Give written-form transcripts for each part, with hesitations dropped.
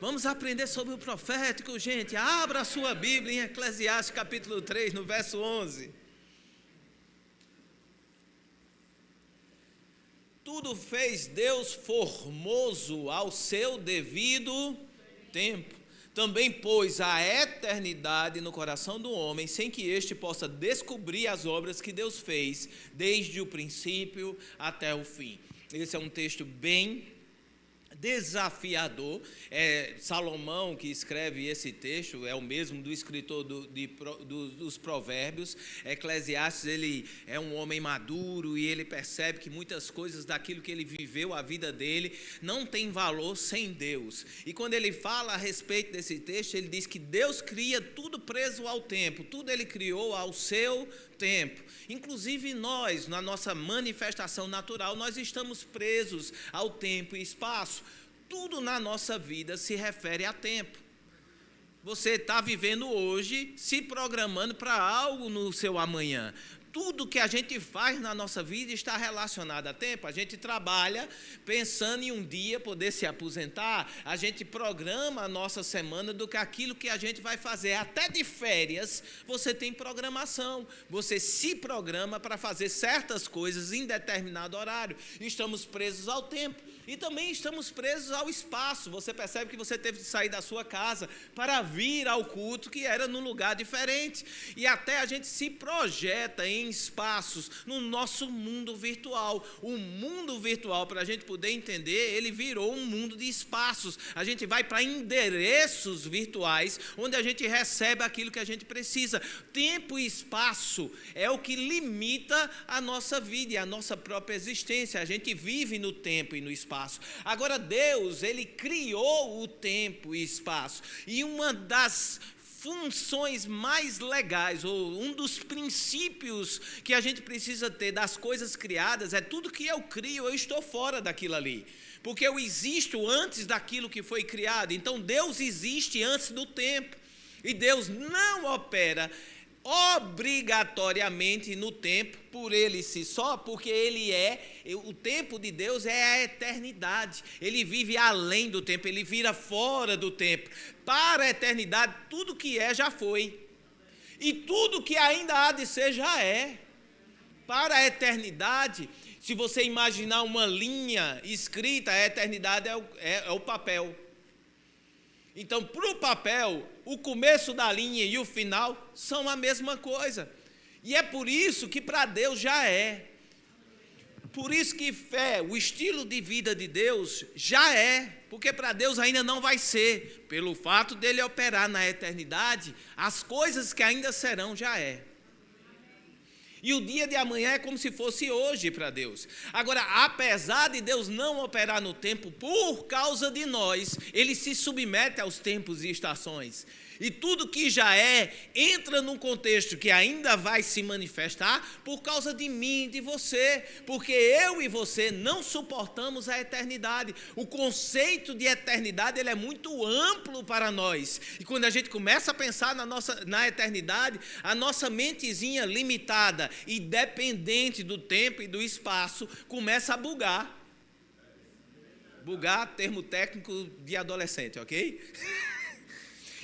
Vamos aprender sobre o profético, gente. Abra a sua Bíblia em Eclesiastes capítulo 3, no verso 11. Tudo fez Deus formoso ao seu devido tempo. Também pôs a eternidade no coração do homem, sem que este possa descobrir as obras que Deus fez, desde o princípio até o fim. Esse é um texto bem desafiador. É Salomão que escreve esse texto, é o mesmo do escritor dos Provérbios. Eclesiastes, ele é um homem maduro e ele percebe que muitas coisas daquilo que ele viveu, a vida dele, não tem valor sem Deus. E quando ele fala a respeito desse texto, ele diz que Deus cria tudo preso ao tempo, tudo ele criou ao seu tempo. Inclusive nós, na nossa manifestação natural, nós estamos presos ao tempo e espaço. Tudo na nossa vida se refere a tempo. Você está vivendo hoje, se programando para algo no seu amanhã. Tudo que a gente faz na nossa vida está relacionado a tempo. A gente trabalha pensando em um dia poder se aposentar. A gente programa a nossa semana do que aquilo que a gente vai fazer. Até de férias você tem programação. Você se programa para fazer certas coisas em determinado horário. Estamos presos ao tempo. E também estamos presos ao espaço. Você percebe que você teve de sair da sua casa para vir ao culto, que era num lugar diferente. E até a gente se projeta em espaços no nosso mundo virtual. O mundo virtual, para a gente poder entender, ele virou um mundo de espaços. A gente vai para endereços virtuais, onde a gente recebe aquilo que a gente precisa. Tempo e espaço é o que limita a nossa vida e a nossa própria existência. A gente vive no tempo e no espaço. Agora Deus, ele criou o tempo e espaço. E uma das funções mais legais, ou um dos princípios que a gente precisa ter das coisas criadas, é tudo que eu crio, eu estou fora daquilo ali. Porque eu existo antes daquilo que foi criado. Então Deus existe antes do tempo. E Deus não opera obrigatoriamente no tempo por ele si só, porque o tempo de Deus é a eternidade. Ele vive além do tempo, ele vira fora do tempo. Para a eternidade, tudo que é já foi. E tudo que ainda há de ser já é. Para a eternidade, se você imaginar uma linha escrita, a eternidade é o papel. Então, para o papel, o começo da linha e o final são a mesma coisa. E é por isso que para Deus já é. Por isso que fé, o estilo de vida de Deus já é. Porque para Deus ainda não vai ser. Pelo fato dele operar na eternidade, as coisas que ainda serão já é. E o dia de amanhã é como se fosse hoje para Deus. Agora, apesar de Deus não operar no tempo, por causa de nós, ele se submete aos tempos e estações. E tudo que já é, entra num contexto que ainda vai se manifestar por causa de mim e de você. Porque eu e você não suportamos a eternidade. O conceito de eternidade ele é muito amplo para nós. E quando a gente começa a pensar na eternidade, a nossa mentezinha limitada e dependente do tempo e do espaço começa a bugar. Bugar, termo técnico de adolescente, ok?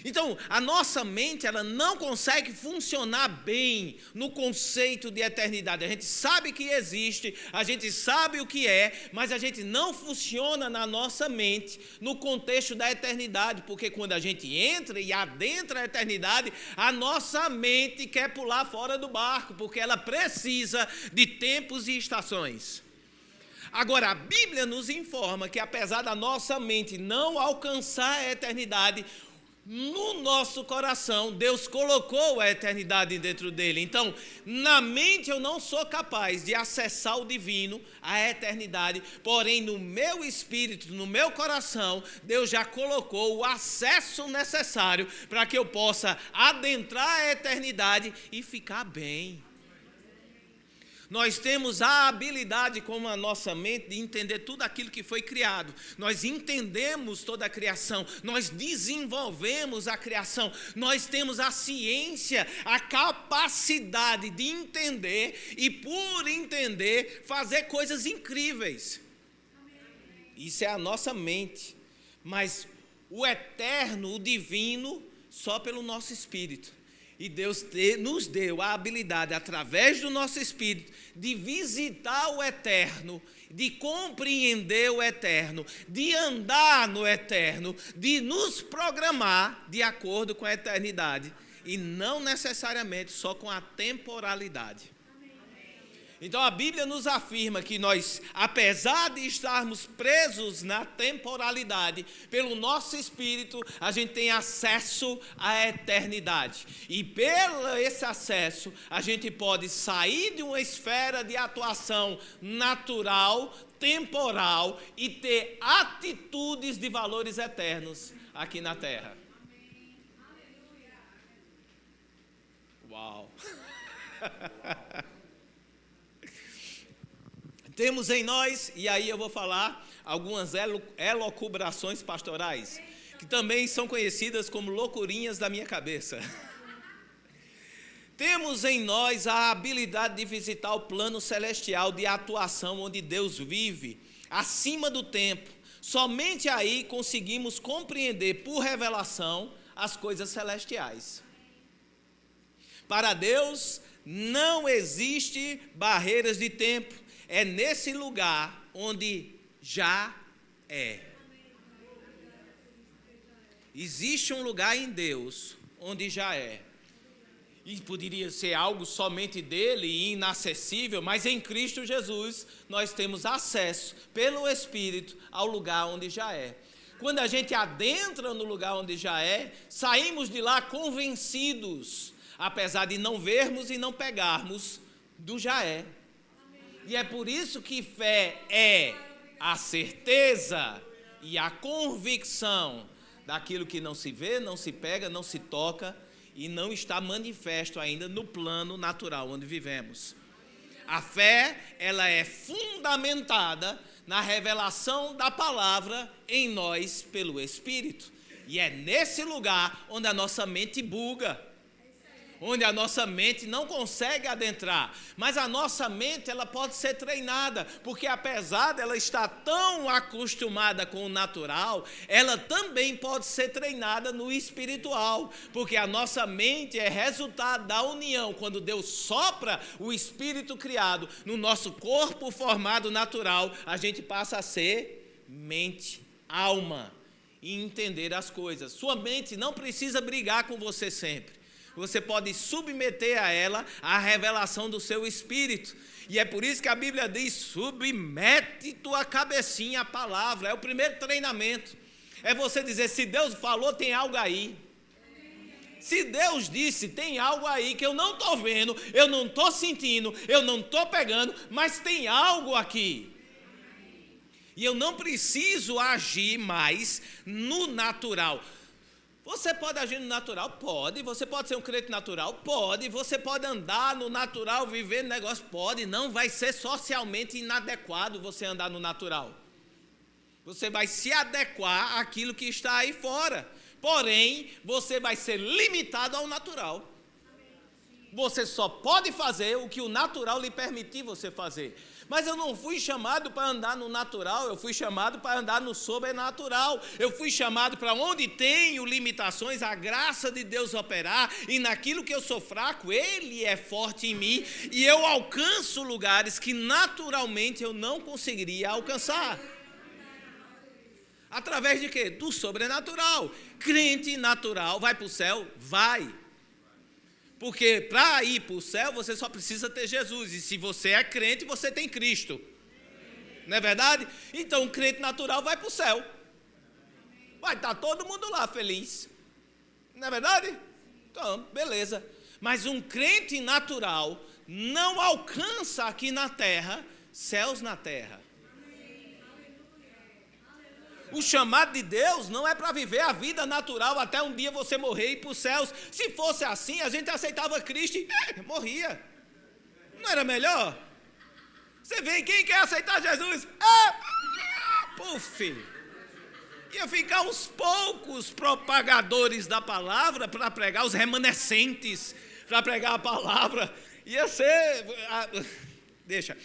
Então, a nossa mente, ela não consegue funcionar bem no conceito de eternidade. A gente sabe que existe, a gente sabe o que é, mas a gente não funciona na nossa mente no contexto da eternidade, porque quando a gente entra e adentra a eternidade, a nossa mente quer pular fora do barco, porque ela precisa de tempos e estações. Agora, a Bíblia nos informa que apesar da nossa mente não alcançar a eternidade, no nosso coração, Deus colocou a eternidade dentro dele. Então, na mente eu não sou capaz de acessar o divino, a eternidade, porém no meu espírito, no meu coração, Deus já colocou o acesso necessário para que eu possa adentrar a eternidade e ficar bem. Nós temos a habilidade com a nossa mente de entender tudo aquilo que foi criado. Nós entendemos toda a criação, nós desenvolvemos a criação, nós temos a ciência, a capacidade de entender e, por entender, fazer coisas incríveis. Isso é a nossa mente. Mas o eterno, o divino, só pelo nosso espírito. E Deus nos deu a habilidade, através do nosso espírito, de visitar o eterno, de compreender o eterno, de andar no eterno, de nos programar de acordo com a eternidade, e não necessariamente só com a temporalidade. Então a Bíblia nos afirma que nós, apesar de estarmos presos na temporalidade, pelo nosso espírito, a gente tem acesso à eternidade. E pelo esse acesso, a gente pode sair de uma esfera de atuação natural, temporal, e ter atitudes de valores eternos aqui na terra. Uau! Temos em nós, e aí eu vou falar algumas elucubrações pastorais, que também são conhecidas como loucurinhas da minha cabeça. Temos em nós a habilidade de visitar o plano celestial de atuação onde Deus vive, acima do tempo. Somente aí conseguimos compreender por revelação as coisas celestiais. Para Deus não existe barreiras de tempo. É nesse lugar onde já é. Existe um lugar em Deus onde já é. E poderia ser algo somente dele e inacessível, mas em Cristo Jesus nós temos acesso pelo Espírito ao lugar onde já é. Quando a gente adentra no lugar onde já é, saímos de lá convencidos, apesar de não vermos e não pegarmos do já é. E é por isso que fé é a certeza e a convicção daquilo que não se vê, não se pega, não se toca e não está manifesto ainda no plano natural onde vivemos. A fé, ela é fundamentada na revelação da palavra em nós pelo Espírito. E é nesse lugar onde a nossa mente buga, onde a nossa mente não consegue adentrar, mas a nossa mente ela pode ser treinada, porque apesar dela estar tão acostumada com o natural, ela também pode ser treinada no espiritual, porque a nossa mente é resultado da união, quando Deus sopra o Espírito criado no nosso corpo formado natural, a gente passa a ser mente, alma, e entender as coisas. Sua mente não precisa brigar com você sempre. Você pode submeter a ela a revelação do seu espírito. E é por isso que a Bíblia diz, submete tua cabecinha à palavra. É o primeiro treinamento. É você dizer, se Deus falou, tem algo aí. Se Deus disse, tem algo aí que eu não estou vendo, eu não estou sentindo, eu não estou pegando, mas tem algo aqui. E eu não preciso agir mais no natural. Você pode agir no natural? Pode. Você pode ser um crente natural? Pode. Você pode andar no natural, viver no negócio? Pode. Não vai ser socialmente inadequado você andar no natural. Você vai se adequar àquilo que está aí fora. Porém, você vai ser limitado ao natural. Você só pode fazer o que o natural lhe permitir você fazer. Mas eu não fui chamado para andar no natural, eu fui chamado para andar no sobrenatural. Eu fui chamado para onde tenho limitações, a graça de Deus operar, e naquilo que eu sou fraco, Ele é forte em mim, e eu alcanço lugares que naturalmente eu não conseguiria alcançar. Através de quê? Do sobrenatural. Crente natural vai para o céu? Vai. Porque para ir para o céu, você só precisa ter Jesus. E se você é crente, você tem Cristo. Não é verdade? Então, um crente natural vai para o céu. Vai estar todo mundo lá feliz. Não é verdade? Então, beleza. Mas um crente natural não alcança aqui na terra, céus na terra. O chamado de Deus não é para viver a vida natural até um dia você morrer e ir para os céus. Se fosse assim, a gente aceitava Cristo e morria. Não era melhor? Você vê, quem quer aceitar Jesus? Puf! Ia ficar uns poucos propagadores da palavra para pregar, os remanescentes para pregar a palavra. Ia ser... Deixa.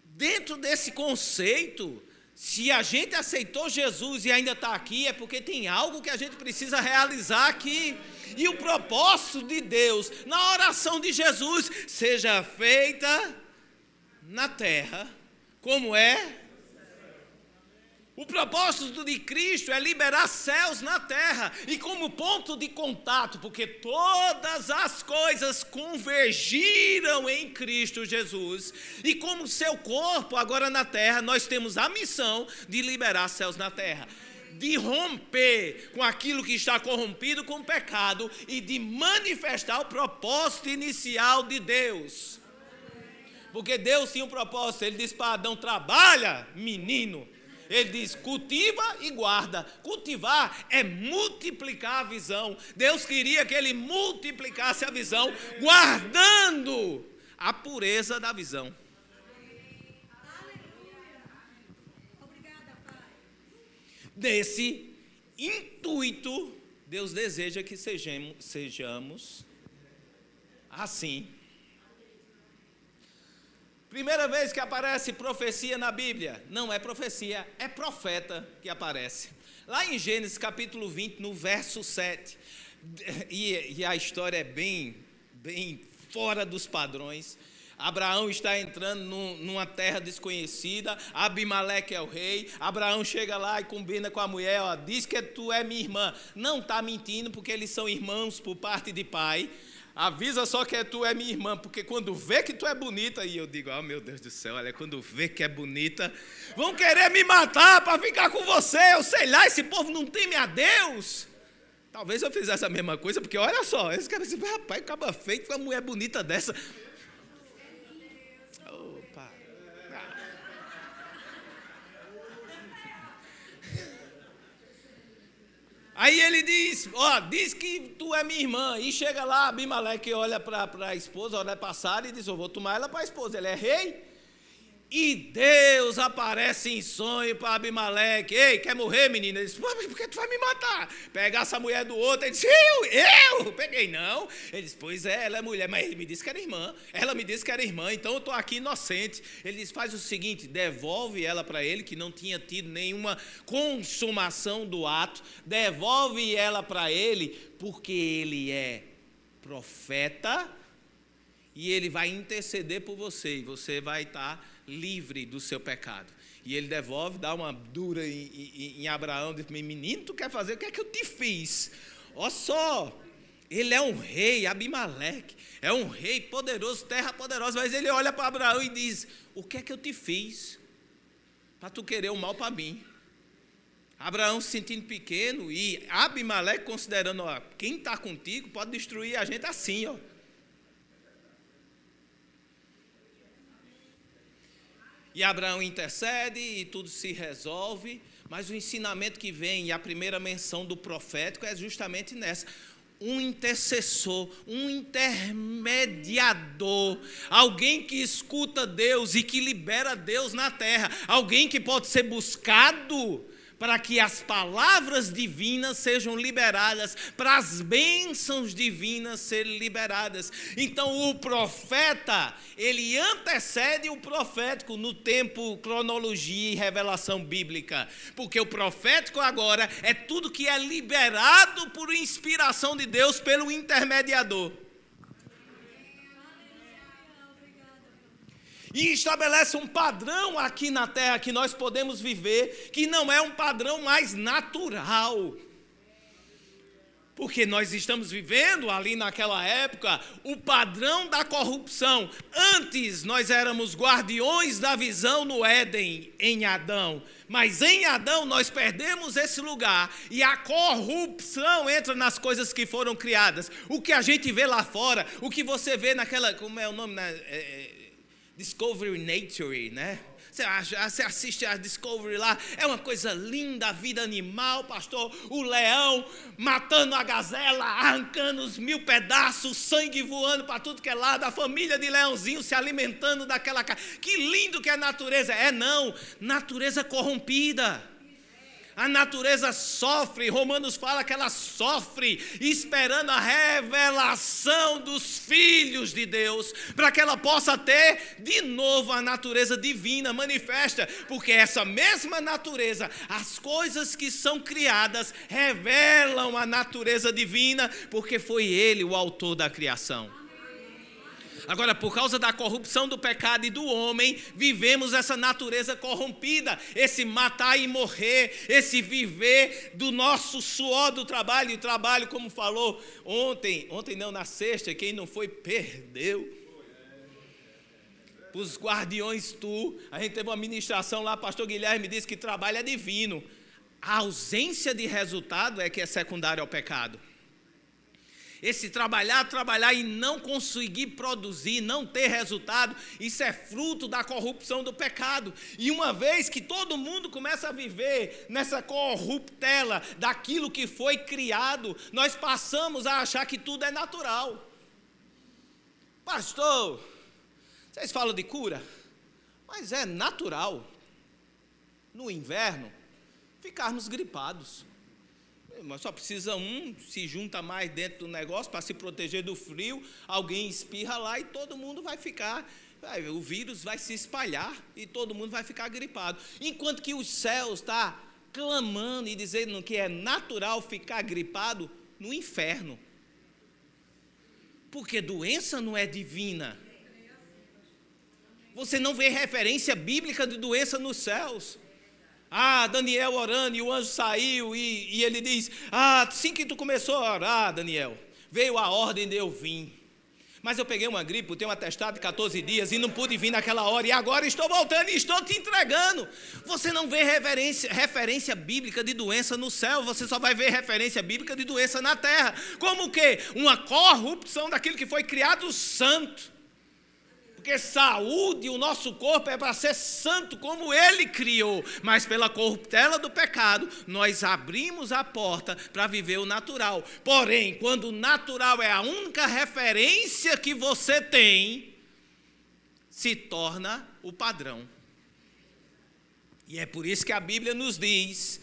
Dentro desse conceito... Se a gente aceitou Jesus e ainda está aqui, é porque tem algo que a gente precisa realizar aqui. E o propósito de Deus, na oração de Jesus, seja feita na terra, como é. O propósito de Cristo é liberar céus na terra, e como ponto de contato, porque todas as coisas convergiram em Cristo Jesus, e como seu corpo agora na terra, nós temos a missão de liberar céus na terra, de romper com aquilo que está corrompido com o pecado, e de manifestar o propósito inicial de Deus. Porque Deus tinha um propósito. Ele disse para Adão: trabalha, menino. Ele diz: cultiva e guarda. Cultivar é multiplicar a visão. Deus queria que ele multiplicasse a visão, guardando a pureza da visão. Desse intuito, Deus deseja que sejamos assim. Primeira vez que aparece profecia na Bíblia, não é profecia, é profeta que aparece. Lá em Gênesis capítulo 20, no verso 7, e a história é bem fora dos padrões. Abraão está entrando numa terra desconhecida, Abimeleque é o rei, Abraão chega lá e combina com a mulher, ó, diz que tu é minha irmã. Não está mentindo, porque eles são irmãos por parte de pai. Avisa só que tu é minha irmã, porque quando vê que tu é bonita, e eu digo: oh meu Deus do céu, olha, quando vê que é bonita, vão querer me matar para ficar com você. Eu sei lá, esse povo não teme a Deus. Talvez eu fizesse a mesma coisa, porque olha só, esse cara assim: rapaz, acaba feito com uma mulher bonita dessa. Opa. Aí ele diz: ó, diz que tu é minha irmã. E chega lá, Abimeleque olha para a esposa, olha para Sara e diz: eu vou tomar ela para a esposa. Ele é rei. E Deus aparece em sonho para Abimeleque: ei, quer morrer, menina? Ele diz: mas por que tu vai me matar? Pegar essa mulher do outro. Ele diz: eu? Peguei não. Ele diz: pois é, ela é mulher, mas ele me disse que era irmã. Ela me disse que era irmã, então eu estou aqui inocente. Ele diz: faz o seguinte, devolve ela para ele, que não tinha tido nenhuma consumação do ato. Devolve ela para ele, porque ele é profeta e ele vai interceder por você, e você vai estar livre do seu pecado. E ele devolve, dá uma dura em Abraão, diz: menino, tu quer fazer? O que é que eu te fiz? Olha só, ele é um rei, Abimeleque, é um rei poderoso, terra poderosa, mas ele olha para Abraão e diz: o que é que eu te fiz para tu querer o mal para mim? Abraão se sentindo pequeno e Abimeleque considerando: ó, quem está contigo pode destruir a gente assim, ó. E Abraão intercede e tudo se resolve, mas o ensinamento que vem, e a primeira menção do profético é justamente nessa: um intercessor, um intermediador, alguém que escuta Deus e que libera Deus na terra, alguém que pode ser buscado para que as palavras divinas sejam liberadas, para as bênçãos divinas serem liberadas. Então o profeta, ele antecede o profético no tempo, cronologia e revelação bíblica, porque o profético agora é tudo que é liberado por inspiração de Deus pelo intermediador. E estabelece um padrão aqui na terra que nós podemos viver, que não é um padrão mais natural. Porque nós estamos vivendo ali naquela época o padrão da corrupção. Antes nós éramos guardiões da visão no Éden, em Adão. Mas em Adão nós perdemos esse lugar e a corrupção entra nas coisas que foram criadas. O que a gente vê lá fora, o que você vê naquela, como é o nome, Discovery Nature, né? Você assiste a Discovery lá, é uma coisa linda, a vida animal, pastor, o leão matando a gazela, arrancando os 1000 pedaços, sangue voando para tudo que é lado, a família de leãozinho se alimentando daquela carne. Que lindo que é a natureza. Não, natureza corrompida. A natureza sofre, Romanos fala que ela sofre, esperando a revelação dos filhos de Deus, para que ela possa ter de novo a natureza divina manifesta, porque essa mesma natureza, as coisas que são criadas, revelam a natureza divina, porque foi Ele o autor da criação. Agora, por causa da corrupção do pecado e do homem, vivemos essa natureza corrompida, esse matar e morrer, esse viver do nosso suor do trabalho. E o trabalho, como falou ontem não, na sexta, quem não foi, perdeu. Os guardiões a gente teve uma ministração lá, pastor Guilherme disse que trabalho é divino. A ausência de resultado é que é secundário ao pecado. Esse trabalhar e não conseguir produzir, não ter resultado, isso é fruto da corrupção do pecado. E uma vez que todo mundo começa a viver nessa corruptela daquilo que foi criado, nós passamos a achar que tudo é natural. Pastor, vocês falam de cura, mas é natural, no inverno, ficarmos gripados. Mas só precisa se junta mais dentro do negócio para se proteger do frio, alguém espirra lá e todo mundo vai ficar, o vírus vai se espalhar e todo mundo vai ficar gripado. Enquanto que os céus está clamando e dizendo que é natural ficar gripado no inferno. Porque doença não é divina. Você não vê referência bíblica de doença nos céus. Daniel orando e o anjo saiu e ele diz, assim que tu começou a orar, Daniel, veio a ordem de eu vir. Mas eu peguei uma gripe, tenho um atestado de 14 dias e não pude vir naquela hora. E agora estou voltando e estou te entregando. Você não vê referência bíblica de doença no céu. Você só vai ver referência bíblica de doença na terra. Como o quê? Uma corrupção daquilo que foi criado santo. Porque saúde, o nosso corpo é para ser santo como Ele criou. Mas pela corruptela do pecado, nós abrimos a porta para viver o natural. Porém, quando o natural é a única referência que você tem, se torna o padrão. E é por isso que a Bíblia nos diz,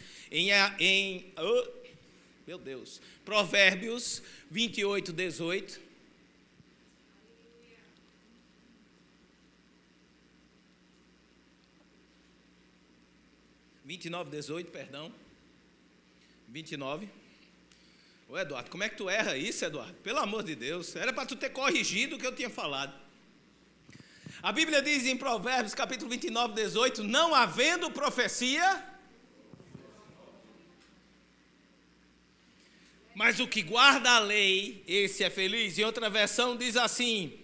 Provérbios 28, 18... 29, 18, perdão. 29. Ô Eduardo, como é que tu erra isso, Eduardo? Pelo amor de Deus, era para tu ter corrigido o que eu tinha falado. A Bíblia diz em Provérbios, capítulo 29, 18, não havendo profecia, mas o que guarda a lei, esse é feliz. Em outra versão diz assim,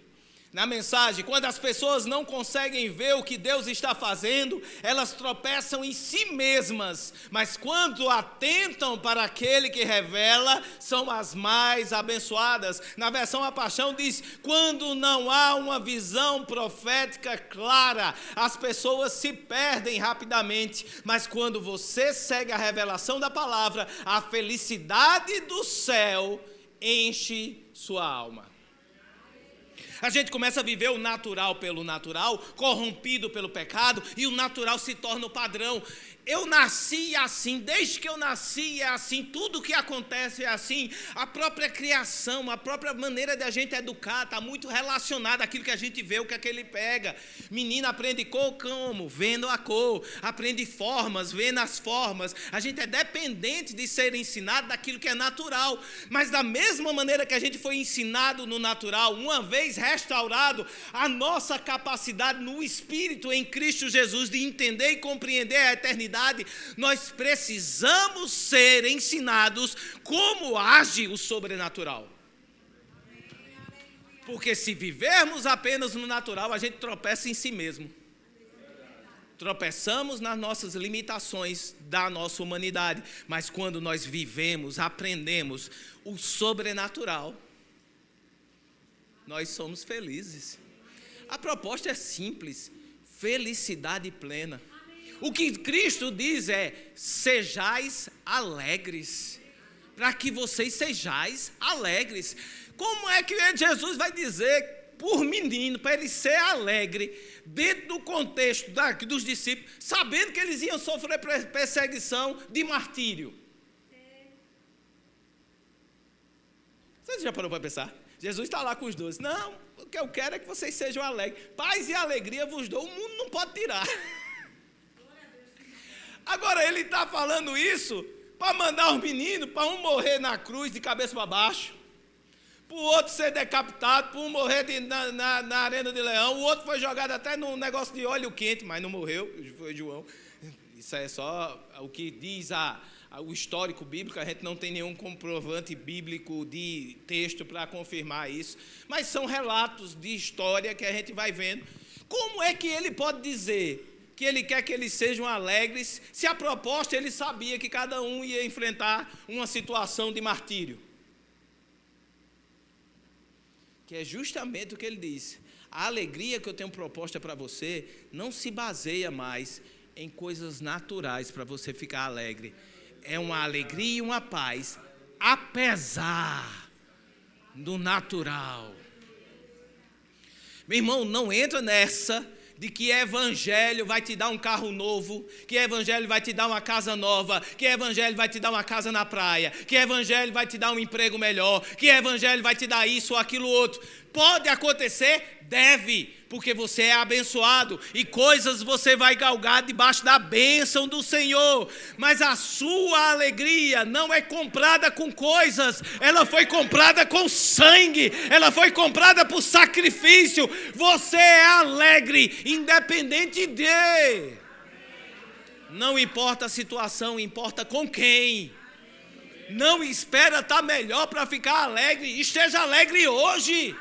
na mensagem, quando as pessoas não conseguem ver o que Deus está fazendo, elas tropeçam em si mesmas, mas quando atentam para aquele que revela, são as mais abençoadas. Na versão A Paixão diz, quando não há uma visão profética clara, as pessoas se perdem rapidamente, mas quando você segue a revelação da palavra, a felicidade do céu enche sua alma. A gente começa a viver o natural pelo natural, corrompido pelo pecado, e o natural se torna o padrão. Eu nasci assim, desde que eu nasci é assim, tudo que acontece é assim. A própria criação, a própria maneira de a gente educar está muito relacionada àquilo que a gente vê, o que é que ele pega. Menina aprende cor como? Vendo a cor. Aprende formas, vendo as formas. A gente é dependente de ser ensinado daquilo que é natural. Mas da mesma maneira que a gente foi ensinado no natural, uma vez restaurado, a nossa capacidade no Espírito em Cristo Jesus de entender e compreender a eternidade, nós precisamos ser ensinados como age o sobrenatural. Porque se vivermos apenas no natural, a gente tropeça em si mesmo. Tropeçamos nas nossas limitações da nossa humanidade. Mas quando nós vivemos, aprendemos o sobrenatural, nós somos felizes. A proposta é simples: felicidade plena. O que Cristo diz é, sejais alegres, para que vocês sejais alegres. Como é que Jesus vai dizer por menino, para ele ser alegre, dentro do contexto dos discípulos, sabendo que eles iam sofrer perseguição de martírio. Você já parou para pensar? Jesus está lá com os 12. Não, o que eu quero é que vocês sejam alegres. Paz e alegria vos dou, o mundo não pode tirar. Agora ele está falando isso para mandar os meninos, para um morrer na cruz de cabeça para baixo, para o outro ser decapitado, para um morrer na arena de leão, o outro foi jogado até num negócio de óleo quente, mas não morreu, foi João. Isso é só o que diz o histórico bíblico, a gente não tem nenhum comprovante bíblico de texto para confirmar isso, mas são relatos de história que a gente vai vendo. Como é que ele pode dizer que ele quer que eles sejam alegres, se a proposta ele sabia que cada um ia enfrentar uma situação de martírio? Que é justamente o que ele diz. A alegria que eu tenho proposta para você não se baseia mais em coisas naturais para você ficar alegre. É uma alegria e uma paz, apesar do natural. Meu irmão, não entra nessa de que evangelho vai te dar um carro novo, que evangelho vai te dar uma casa nova, que evangelho vai te dar uma casa na praia, que evangelho vai te dar um emprego melhor, que evangelho vai te dar isso ou aquilo outro. Pode acontecer? Deve, porque você é abençoado e coisas você vai galgar debaixo da bênção do Senhor, mas a sua alegria não é comprada com coisas, ela foi comprada com sangue, ela foi comprada por sacrifício. Você é alegre, independente de... Não importa a situação, importa com quem. Não espera estar melhor para ficar alegre, esteja alegre hoje.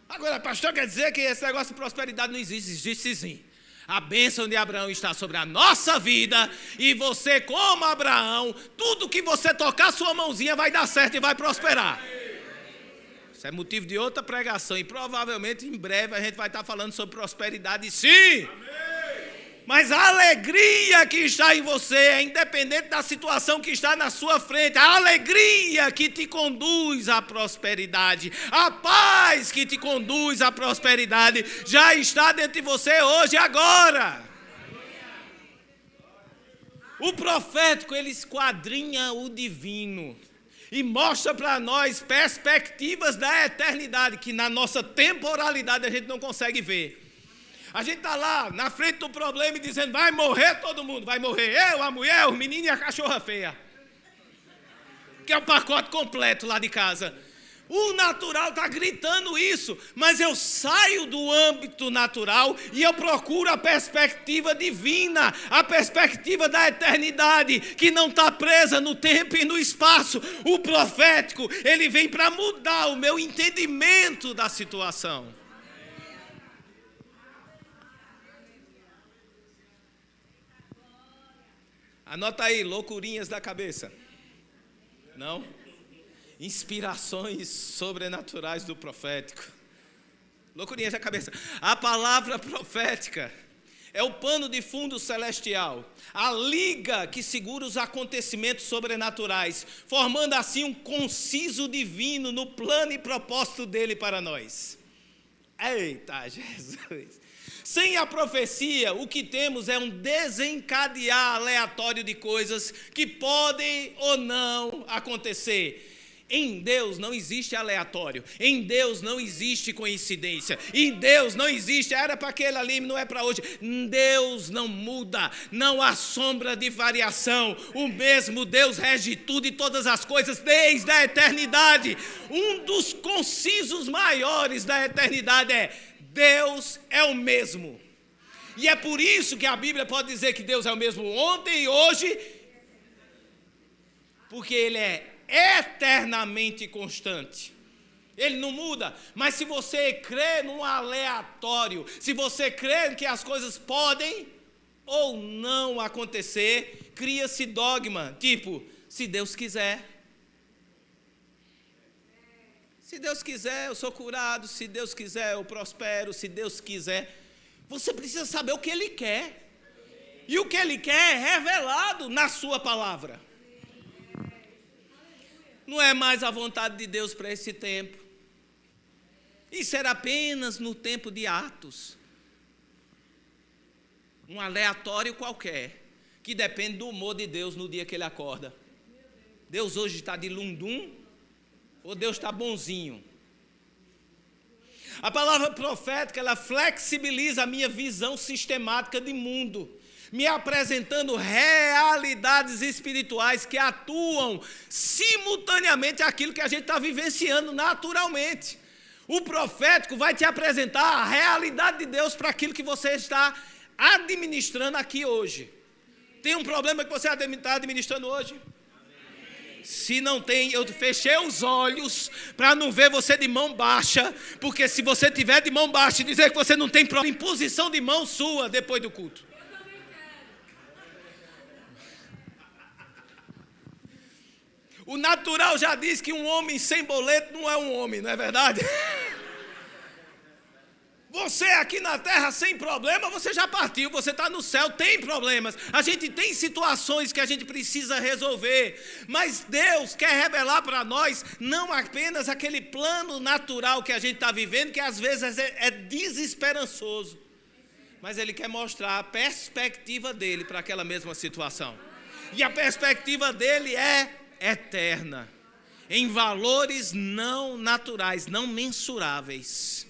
Agora, pastor, quer dizer que esse negócio de prosperidade não existe? Existe sim. A bênção de Abraão está sobre a nossa vida, e você, como Abraão, tudo que você tocar sua mãozinha vai dar certo e vai prosperar. Isso é motivo de outra pregação, e provavelmente em breve a gente vai estar falando sobre prosperidade, sim. Mas a alegria que está em você é independente da situação que está na sua frente. A alegria que te conduz à prosperidade, a paz que te conduz à prosperidade, já está dentro de você hoje e agora. O profético, ele esquadrinha o divino e mostra para nós perspectivas da eternidade que na nossa temporalidade a gente não consegue ver. A gente está lá na frente do problema e dizendo, vai morrer todo mundo, vai morrer eu, a mulher, os meninos e a cachorra feia. Que é o pacote completo lá de casa. O natural está gritando isso, mas eu saio do âmbito natural e eu procuro a perspectiva divina, a perspectiva da eternidade, que não está presa no tempo e no espaço. O profético, ele vem para mudar o meu entendimento da situação. Anota aí, loucurinhas da cabeça. Não? Inspirações sobrenaturais do profético. Loucurinhas da cabeça. A palavra profética é o pano de fundo celestial, a liga que segura os acontecimentos sobrenaturais, formando assim um conciso divino no plano e propósito dele para nós. Eita, Jesus! Sem a profecia, o que temos é um desencadear aleatório de coisas que podem ou não acontecer. Em Deus não existe aleatório, em Deus não existe coincidência, em Deus não existe, era para aquele ali, não é para hoje. Deus não muda, não há sombra de variação, o mesmo Deus rege tudo e todas as coisas desde a eternidade. Um dos concisos maiores da eternidade é: Deus é o mesmo. E é por isso que a Bíblia pode dizer que Deus é o mesmo ontem e hoje, porque Ele é eternamente constante. Ele não muda. Mas se você crê num aleatório, se você crê que as coisas podem ou não acontecer, cria-se dogma, tipo, se Deus quiser. Se Deus quiser, eu sou curado. Se Deus quiser, eu prospero. Se Deus quiser. Você precisa saber o que Ele quer. E o que Ele quer é revelado na sua palavra. Não é mais a vontade de Deus para esse tempo. Isso era apenas no tempo de Atos. Um aleatório qualquer, que depende do humor de Deus no dia que ele acorda. Deus hoje está de lundum, ou Deus está bonzinho? A palavra profética, ela flexibiliza a minha visão sistemática de mundo, me apresentando realidades espirituais que atuam simultaneamente àquilo que a gente está vivenciando naturalmente. O profético vai te apresentar a realidade de Deus para aquilo que você está administrando aqui hoje. Tem um problema que você está administrando hoje? Se não tem, eu fechei os olhos para não ver você de mão baixa, porque se você tiver de mão baixa e dizer que você não tem problema, imposição de mão sua depois do culto. O natural já diz que um homem sem boleto não é um homem, não é verdade? Você aqui na terra sem problema, você já partiu, você está no céu, tem problemas. A gente tem situações que a gente precisa resolver, mas Deus quer revelar para nós não apenas aquele plano natural que a gente está vivendo, que às vezes é desesperançoso, mas Ele quer mostrar a perspectiva dEle para aquela mesma situação. E a perspectiva dEle é eterna, em valores não naturais, não mensuráveis.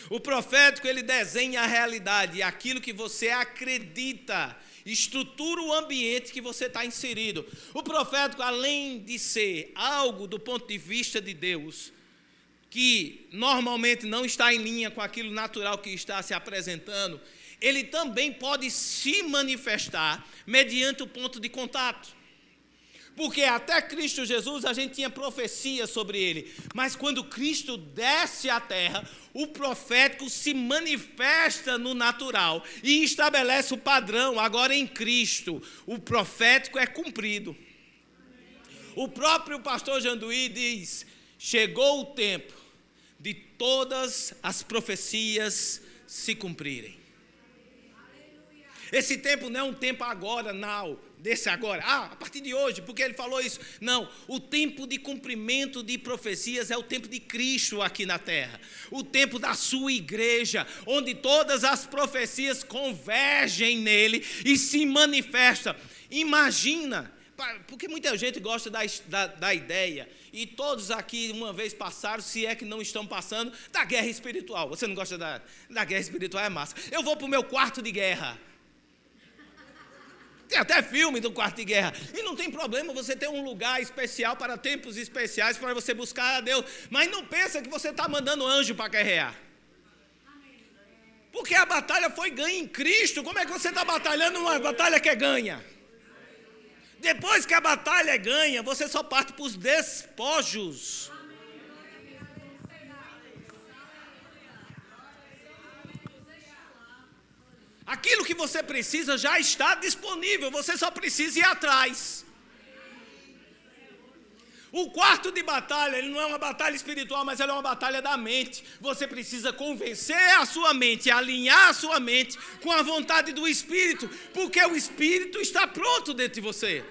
O profético, ele desenha a realidade, aquilo que você acredita, estrutura o ambiente que você está inserido. O profético, além de ser algo do ponto de vista de Deus, que normalmente não está em linha com aquilo natural que está se apresentando, ele também pode se manifestar mediante o ponto de contato. Porque até Cristo Jesus a gente tinha profecia sobre ele, mas quando Cristo desce à terra, o profético se manifesta no natural e estabelece o padrão. Agora em Cristo, o profético é cumprido. O próprio pastor Janduí diz: chegou o tempo de todas as profecias se cumprirem. Esse tempo não é um tempo agora, não, desse agora, a partir de hoje, porque ele falou isso. Não, o tempo de cumprimento de profecias é o tempo de Cristo aqui na terra. O tempo da sua igreja, onde todas as profecias convergem nele e se manifestam. Imagina, porque muita gente gosta da ideia, e todos aqui uma vez passaram, se é que não estão passando, da guerra espiritual. Você não gosta da guerra espiritual? É massa. Eu vou para o meu quarto de guerra. Tem até filme do quarto de guerra. E não tem problema você ter um lugar especial para tempos especiais para você buscar a Deus. Mas não pensa que você está mandando anjo para guerrear. Porque a batalha foi ganha em Cristo. Como é que você está batalhando uma batalha que é ganha? Depois que a batalha é ganha, você só parte para os despojos. Aquilo que você precisa já está disponível, você só precisa ir atrás. O quarto de batalha, ele não é uma batalha espiritual, mas ela é uma batalha da mente. Você precisa convencer a sua mente, alinhar a sua mente com a vontade do Espírito, porque o Espírito está pronto dentro de você.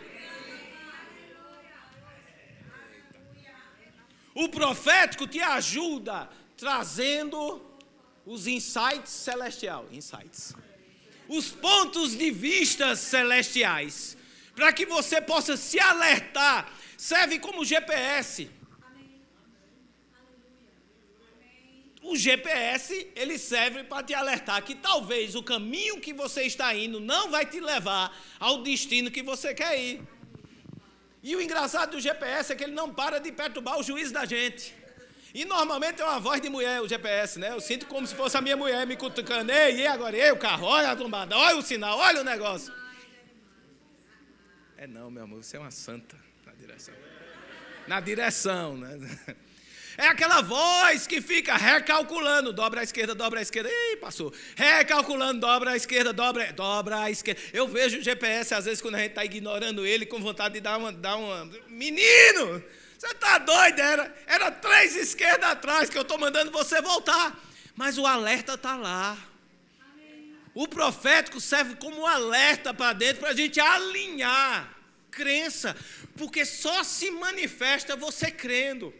O profético te ajuda trazendo os insights celestiais, os pontos de vista celestiais, para que você possa se alertar. Serve como GPS. O GPS, ele serve para te alertar que talvez o caminho que você está indo não vai te levar ao destino que você quer ir. E o engraçado do GPS é que ele não para de perturbar o juízo da gente. E normalmente é uma voz de mulher, o GPS, né? Eu sinto como se fosse a minha mulher me cutucando. Ei, agora, o carro, olha a trombada, olha o sinal, olha o negócio. É não, meu amor, você é uma santa na direção. Na direção, né? É aquela voz que fica recalculando, dobra a esquerda, ih, passou. Recalculando, dobra a esquerda, dobra a esquerda. Eu vejo o GPS, às vezes, quando a gente está ignorando ele, com vontade de dar uma... Menino! Você está doido? Era 3 esquerdas atrás que eu estou mandando você voltar. Mas o alerta está lá. O profético serve como um alerta para dentro para a gente alinhar. crença, porque só se manifesta você crendo.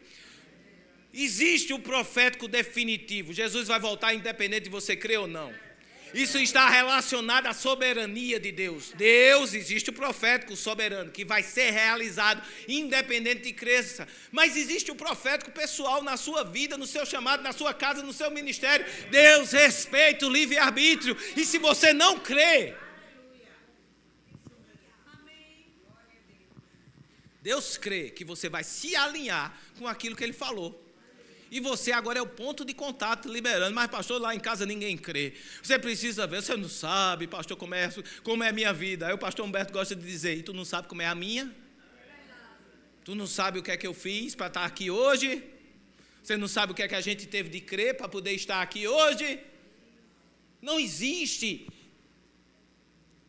Existe o profético definitivo. Jesus vai voltar independente de você crer ou não. Isso está relacionado à soberania de Deus. Existe o profético soberano, que vai ser realizado independente de crença. Mas existe o profético pessoal na sua vida, no seu chamado, na sua casa, no seu ministério. Deus respeita o livre-arbítrio. E se você não crê, Deus crê que você vai se alinhar com aquilo que Ele falou. E você agora é o ponto de contato liberando. Mas, pastor, lá em casa ninguém crê. Você precisa ver, você não sabe, pastor, como é a minha vida. Aí o pastor Humberto gosta de dizer, e tu não sabe como é a minha? Tu não sabe o que é que eu fiz para estar aqui hoje? Você não sabe o que é que a gente teve de crer para poder estar aqui hoje? Não existe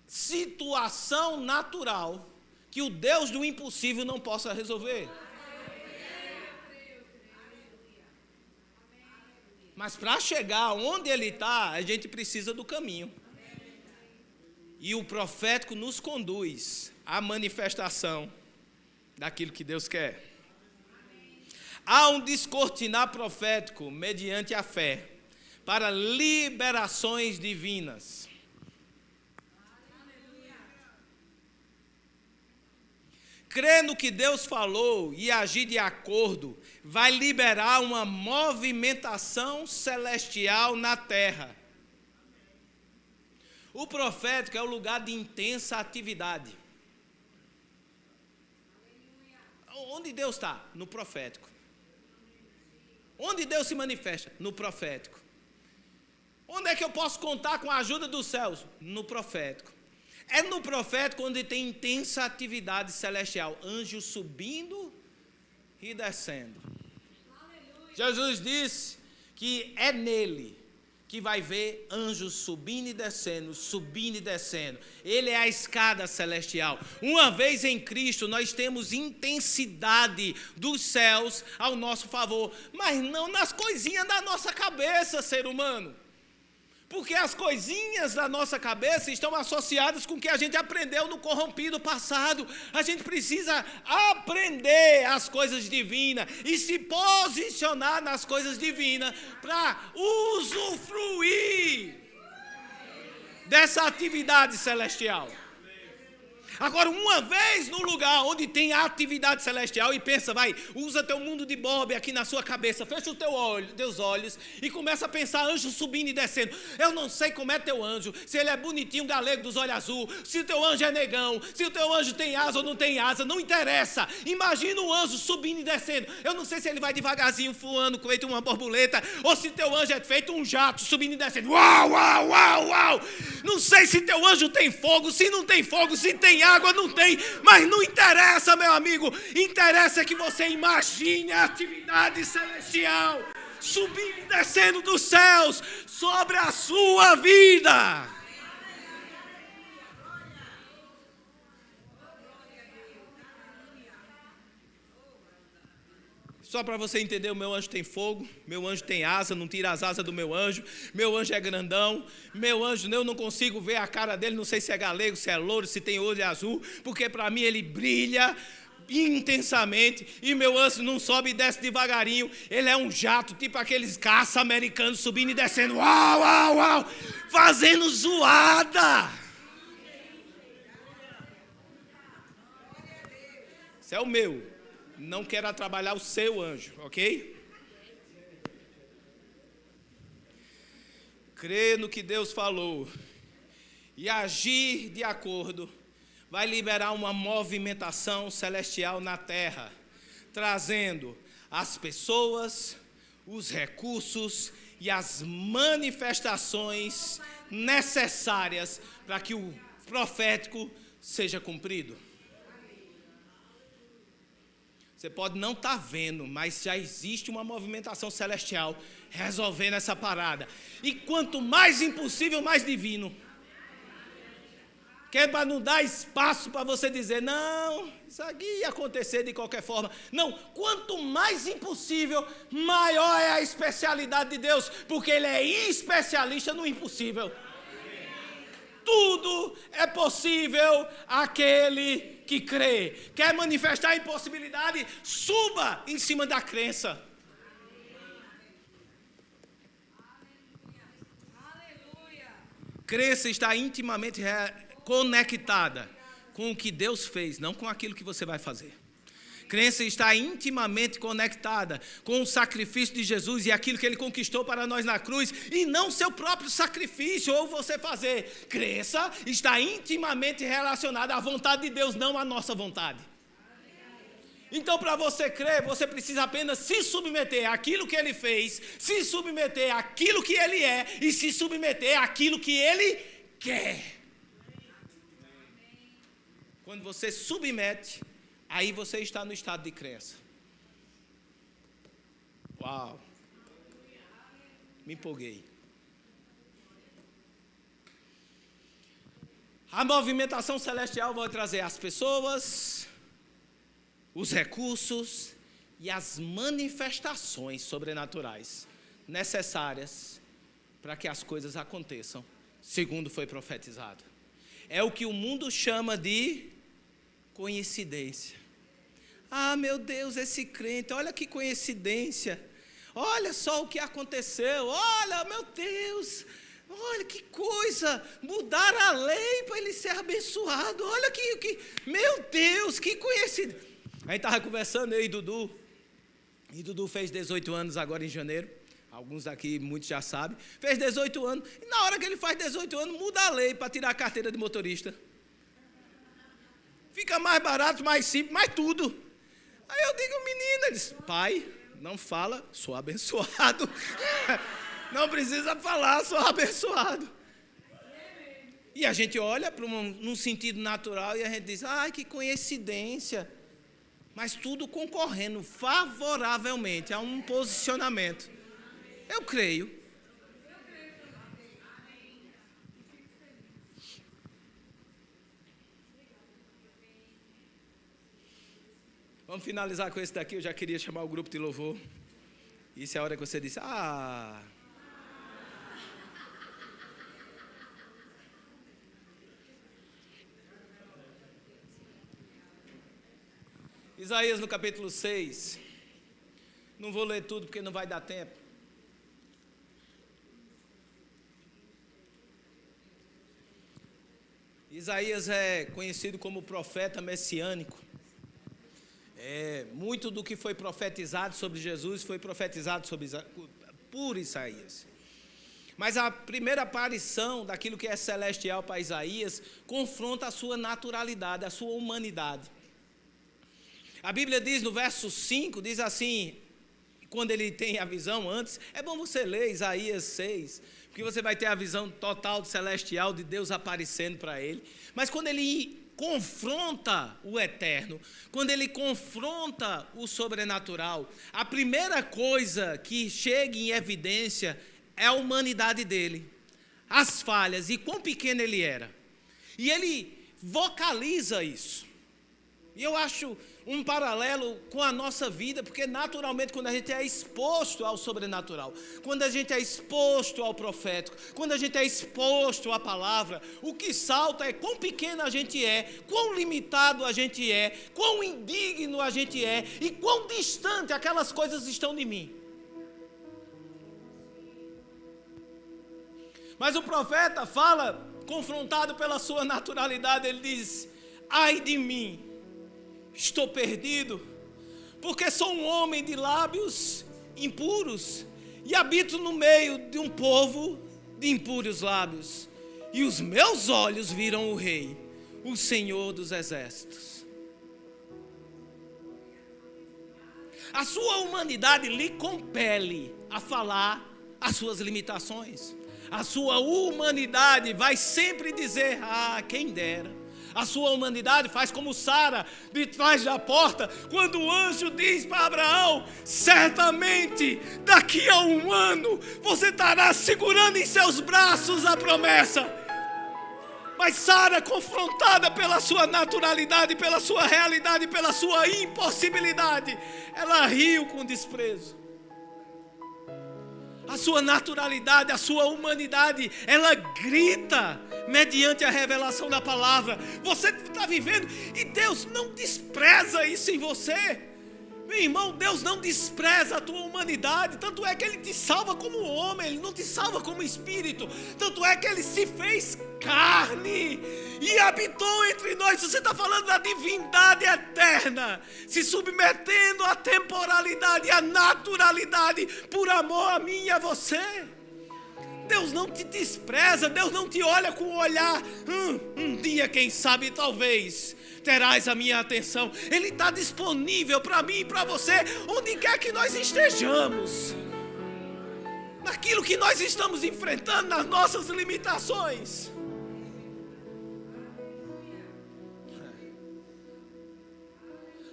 situação natural que o Deus do impossível não possa resolver. Mas para chegar onde Ele está, a gente precisa do caminho. E o profético nos conduz à manifestação daquilo que Deus quer. Há um descortinar profético mediante a fé para liberações divinas. Crer no que Deus falou e agir de acordo vai liberar uma movimentação celestial na terra. O profético é o lugar de intensa atividade. Onde Deus está? No profético. Onde Deus se manifesta? No profético. Onde é que eu posso contar com a ajuda dos céus? No profético. É no profético onde tem intensa atividade celestial, anjos subindo e descendo. Aleluia. Jesus disse que é nele que vai ver anjos subindo e descendo, subindo e descendo. Ele é a escada celestial. Uma vez em Cristo, nós temos intensidade dos céus ao nosso favor, mas não nas coisinhas da nossa cabeça, ser humano. Porque as coisinhas da nossa cabeça estão associadas com o que a gente aprendeu no corrompido passado. A gente precisa aprender as coisas divinas e se posicionar nas coisas divinas para usufruir dessa atividade celestial. Agora, uma vez no lugar onde tem a atividade celestial, e pensa, usa teu mundo de Bob aqui na sua cabeça, fecha os teus olhos e começa a pensar anjo subindo e descendo. Eu não sei como é teu anjo, se ele é bonitinho, galego dos olhos azul, se o teu anjo é negão, se o teu anjo tem asa ou não tem asa, não interessa. Imagina um anjo subindo e descendo. Eu não sei se ele vai devagarzinho, voando, feito uma borboleta, ou se teu anjo é feito um jato, subindo e descendo. Uau, uau, uau, uau. Não sei se teu anjo tem fogo, se não tem fogo, se tem água, não tem, mas não interessa, meu amigo. Interessa que você imagine a atividade celestial subindo e descendo dos céus sobre a sua vida. Só para você entender, o meu anjo tem fogo, meu anjo tem asa, não tira as asas do meu anjo é grandão, meu anjo, eu não consigo ver a cara dele, não sei se é galego, se é louro, se tem olho azul, porque para mim ele brilha intensamente, e meu anjo não sobe e desce devagarinho, ele é um jato, tipo aqueles caça americanos subindo e descendo, uau, uau, uau, fazendo zoada. Esse é o meu. Não quero atrapalhar o seu anjo, ok? Crer no que Deus falou e agir de acordo vai liberar uma movimentação celestial na terra, trazendo as pessoas, os recursos e as manifestações necessárias para que o profético seja cumprido. Você pode não estar vendo, mas já existe uma movimentação celestial resolvendo essa parada. E quanto mais impossível, mais divino. Que é para não dar espaço para você dizer, não, isso aqui ia acontecer de qualquer forma. Não, quanto mais impossível, maior é a especialidade de Deus, porque Ele é especialista no impossível. tudo é possível àquele que crê. Quer manifestar impossibilidade? Suba em cima da crença. Crença está intimamente conectada com o que Deus fez, não com aquilo que você vai fazer. Crença está intimamente conectada com o sacrifício de Jesus e aquilo que Ele conquistou para nós na cruz, e não seu próprio sacrifício ou você fazer. Crença está intimamente relacionada à vontade de Deus, não à nossa vontade. Então, para você crer, você precisa apenas se submeter àquilo que Ele fez, se submeter àquilo que Ele é e se submeter àquilo que Ele quer. Quando você submete, aí você está no estado de crença. Uau! Me empolguei. A movimentação celestial vai trazer as pessoas, os recursos e as manifestações sobrenaturais necessárias para que as coisas aconteçam, segundo foi profetizado. É o que o mundo chama de coincidência. Ah, meu Deus, esse crente, olha que coincidência. Olha só o que aconteceu. Olha, meu Deus, olha que coisa. Mudaram a lei para ele ser abençoado. Olha que meu Deus, que coincidência. A gente estava conversando, eu e Dudu. E Dudu fez 18 anos agora em janeiro. Alguns aqui, muitos já sabem. Fez 18 anos. E na hora que ele faz 18 anos, muda a lei para tirar a carteira de motorista. Fica mais barato, mais simples, mais tudo. Aí eu digo, menina, ele disse, pai, não fala, sou abençoado. Não precisa falar, sou abençoado. E a gente olha para num sentido natural e a gente diz, ai, que coincidência. Mas tudo concorrendo favoravelmente a um posicionamento. Eu creio. Vamos finalizar com esse daqui. Eu já queria chamar o grupo de louvor. Isso é a hora que você disse, Isaías no capítulo 6. Não vou ler tudo porque não vai dar tempo. Isaías é conhecido como profeta messiânico. Muito do que foi profetizado sobre Jesus foi profetizado por Isaías. Mas a primeira aparição daquilo que é celestial para Isaías confronta a sua naturalidade, a sua humanidade. A Bíblia diz no verso 5, diz assim, quando ele tem a visão antes, é bom você ler Isaías 6, porque você vai ter a visão total celestial de Deus aparecendo para ele. Mas quando ele confronta o eterno, quando ele confronta o sobrenatural, a primeira coisa que chega em evidência é a humanidade dele, as falhas e quão pequeno ele era. E ele vocaliza isso. E eu acho um paralelo com a nossa vida, porque naturalmente quando a gente é exposto ao sobrenatural, quando a gente é exposto ao profético, quando a gente é exposto à palavra, o que salta é quão pequeno a gente é, quão limitado a gente é, quão indigno a gente é e quão distante aquelas coisas estão de mim. Mas o profeta fala, confrontado pela sua naturalidade, ele diz, ai de mim, estou perdido, porque sou um homem de lábios impuros e habito no meio de um povo de impuros lábios. E os meus olhos viram o Rei, o Senhor dos Exércitos. A sua humanidade lhe compele a falar as suas limitações. A sua humanidade vai sempre dizer, quem dera. A sua humanidade faz como Sara, de trás da porta, quando o anjo diz para Abraão, certamente daqui a 1 ano, você estará segurando em seus braços a promessa. Mas Sara, confrontada pela sua naturalidade, pela sua realidade, pela sua impossibilidade, ela riu com desprezo. A sua naturalidade, a sua humanidade, ela grita mediante a revelação da palavra. Você está vivendo e Deus não despreza isso em você. Meu irmão, Deus não despreza a tua humanidade. Tanto é que Ele te salva como homem, Ele não te salva como espírito. Tanto é que Ele se fez carne e habitou entre nós. Você está falando da divindade eterna, se submetendo à temporalidade e à naturalidade por amor a mim e a você. Deus não te despreza, Deus não te olha com o olhar, um dia, quem sabe, talvez terás a minha atenção. Ele está disponível para mim e para você, onde quer que nós estejamos, naquilo que nós estamos enfrentando, nas nossas limitações.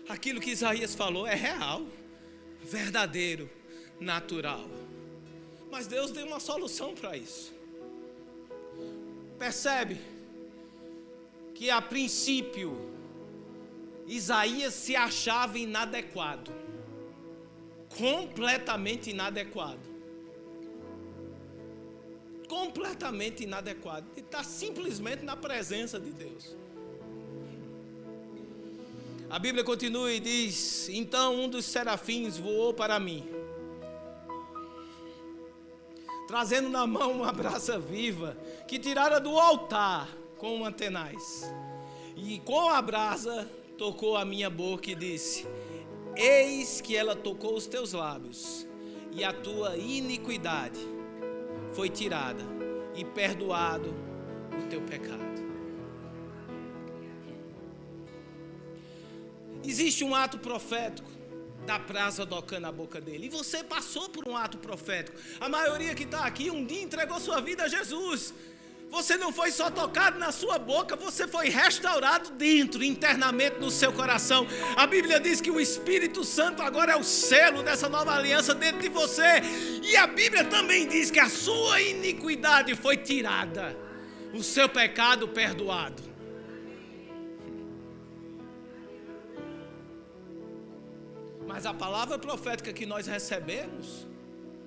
Aquilo que Isaías falou é real, verdadeiro, natural. Mas Deus deu uma solução para isso. Percebe que a princípio Isaías se achava inadequado, completamente inadequado. Completamente inadequado. Ele está simplesmente na presença de Deus. A Bíblia continua e diz: então um dos serafins voou para mim, trazendo na mão uma brasa viva que tirara do altar com uma tenaz. E com a brasa tocou a minha boca e disse: eis que ela tocou os teus lábios, e a tua iniquidade foi tirada, e perdoado o teu pecado. Existe um ato profético da brasa tocando a boca dele. E você passou por um ato profético. A maioria que está aqui um dia entregou sua vida a Jesus. Você não foi só tocado na sua boca, você foi restaurado dentro, internamente no seu coração. A Bíblia diz que o Espírito Santo agora é o selo dessa nova aliança dentro de você. E a Bíblia também diz que a sua iniquidade foi tirada, o seu pecado perdoado. Mas a palavra profética que nós recebemos,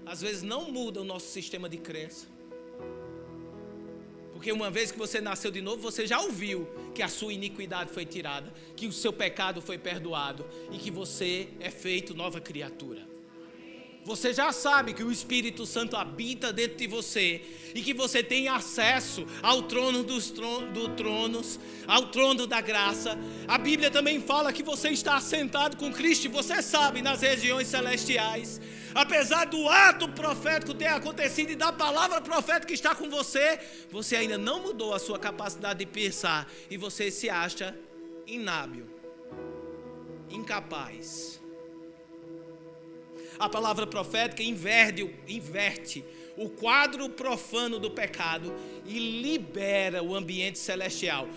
às vezes não muda o nosso sistema de crença. Porque uma vez que você nasceu de novo, você já ouviu que a sua iniquidade foi tirada, que o seu pecado foi perdoado e que você é feito nova criatura. Você já sabe que o Espírito Santo habita dentro de você e que você tem acesso ao trono dos tronos, ao trono da graça. A Bíblia também fala que você está assentado com Cristo, você sabe, nas regiões celestiais. Apesar do ato profético ter acontecido e da palavra profética que está com você, você ainda não mudou a sua capacidade de pensar e você se acha inábil, incapaz. A palavra profética inverte o quadro profano do pecado e libera o ambiente celestial.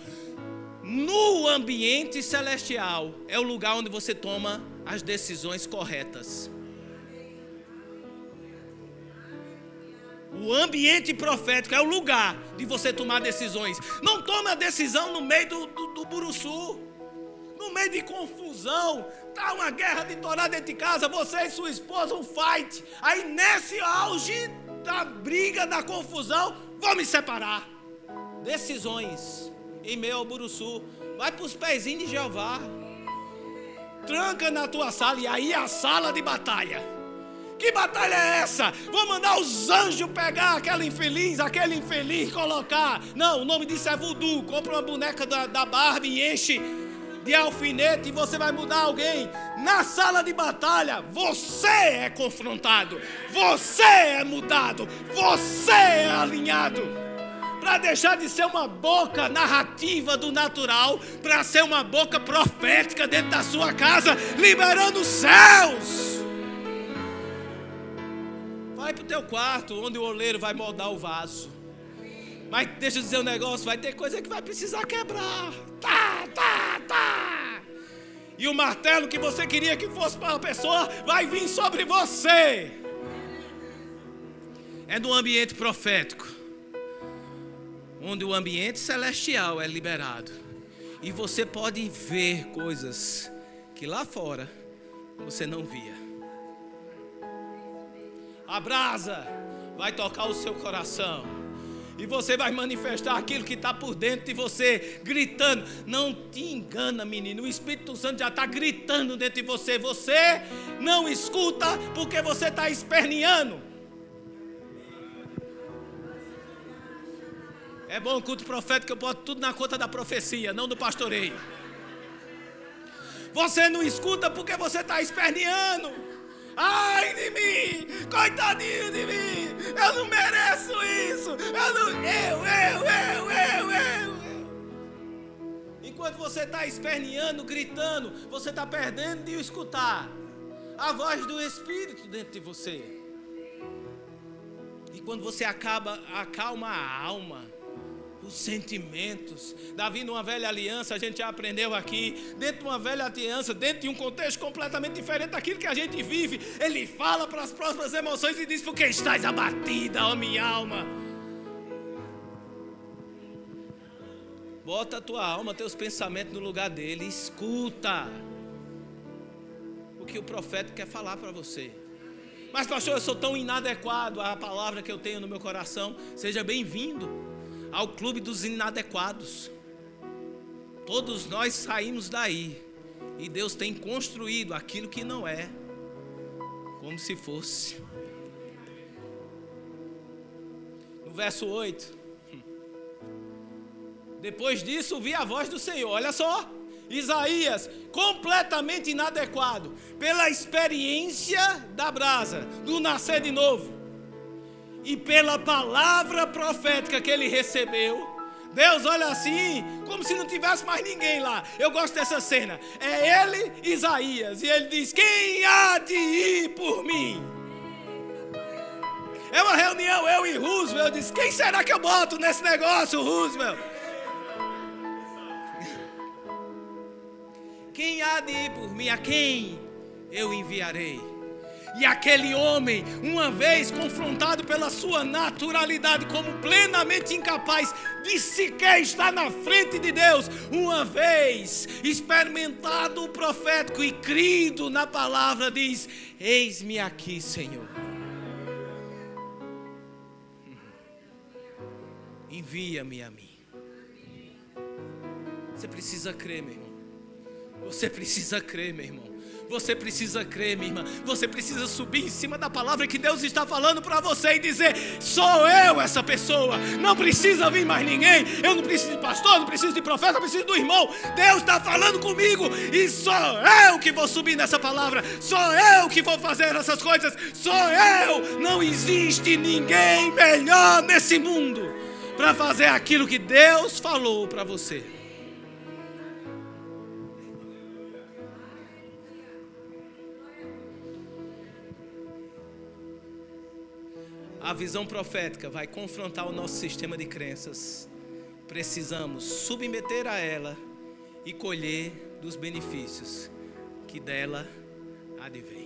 No ambiente celestial é o lugar onde você toma as decisões corretas. O ambiente profético é o lugar de você tomar decisões. Não tome a decisão no meio do buruçu, no meio de confusão. Está uma guerra de Torá dentro de casa, você e sua esposa, um fight. Aí nesse auge da briga, da confusão, vou me separar. Decisões em meio ao buruçu. Vai para os pezinhos de Jeová. Tranca na tua sala, e aí a sala de batalha. Que batalha é essa? Vou mandar os anjos pegar aquele infeliz, colocar. Não, o nome disso é voodoo. Compra uma boneca da Barbie e enche de alfinete e você vai mudar alguém. Na sala de batalha, você é confrontado, você é mudado, você é alinhado. Para deixar de ser uma boca narrativa do natural, para ser uma boca profética dentro da sua casa, liberando os céus. Vai para o teu quarto, onde o oleiro vai moldar o vaso. Mas deixa eu dizer um negócio, vai ter coisa que vai precisar quebrar. E o martelo que você queria que fosse para a pessoa, vai vir sobre você. É no ambiente profético, onde o ambiente celestial é liberado. E você pode ver coisas que lá fora você não via. A brasa vai tocar o seu coração. E você vai manifestar aquilo que está por dentro de você, gritando. Não te engana, menino. O Espírito Santo já está gritando dentro de você. Você não escuta porque você está esperneando. É bom o culto profético, eu boto tudo na conta da profecia, não do pastoreio. Você não escuta porque você está esperneando. Ai de mim, coitadinho de mim, eu não mereço isso, Enquanto você está esperneando, gritando, você está perdendo de escutar a voz do Espírito dentro de você. E quando você acalma a alma, os sentimentos. Davi, numa velha aliança, a gente já aprendeu aqui, dentro de uma velha aliança, dentro de um contexto completamente diferente daquilo que a gente vive, ele fala para as próximas emoções e diz: porque estás abatida, ó minha alma. Bota a tua alma, teus pensamentos no lugar dele, escuta o que o profeta quer falar para você. Mas pastor, eu sou tão inadequado à palavra que eu tenho no meu coração. Seja bem-vindo ao clube dos inadequados. Todos nós saímos daí, e Deus tem construído aquilo que não é, como se fosse. No verso 8, depois disso vi a voz do Senhor. Olha só, Isaías, completamente inadequado, pela experiência da brasa, do nascer de novo, e pela palavra profética que ele recebeu. Deus olha assim, como se não tivesse mais ninguém lá. Eu gosto dessa cena. É ele, Isaías, e ele diz: quem há de ir por mim? É uma reunião, eu e Roosevelt. Eu disse: quem será que eu boto nesse negócio, Roosevelt? Quem há de ir por mim? A quem eu enviarei? E aquele homem, uma vez confrontado pela sua naturalidade como plenamente incapaz de sequer estar na frente de Deus, uma vez experimentado o profético e crido na palavra, diz: eis-me aqui, Senhor. Envia-me a mim. Você precisa crer, meu irmão. Você precisa crer, meu irmão. Você precisa crer, minha irmã. Você precisa subir em cima da palavra que Deus está falando para você e dizer: sou eu essa pessoa. Não precisa vir mais ninguém. Eu não preciso de pastor, não preciso de profeta, não preciso do irmão. Deus está falando comigo e sou eu que vou subir nessa palavra. Sou eu que vou fazer essas coisas. Sou eu. Não existe ninguém melhor nesse mundo para fazer aquilo que Deus falou para você. A visão profética vai confrontar o nosso sistema de crenças. Precisamos submeter a ela e colher dos benefícios que dela há de vir.